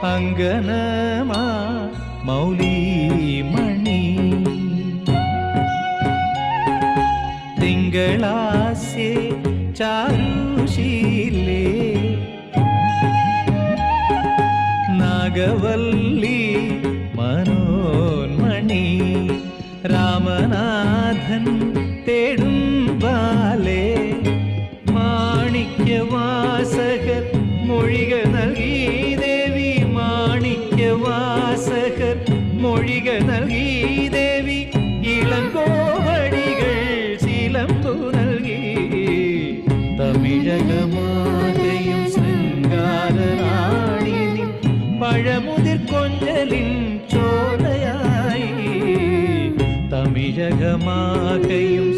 അങ്കനമാ മൗലിമണി തിങ്കളാസ്യേ ചാരുശീലേ നാഗവല്ലി മനോന്മണി രാമനാഥൻ തേടും ബാലേ മാണിക്യവാസകർ മൊഴികൾ നൽകി ദേവി മാണിക്യവാസകർ മൊഴികൾ നൽകി ദേവി ഇളങ്കോവടികൾ ശീലമ്പു നൽകി തമിഴകമാകയും ശൃംഗാരറാണിനി പഴമുതിർ കൊഞ്ചലിൻ ചോലയായി തമിഴകമാകയും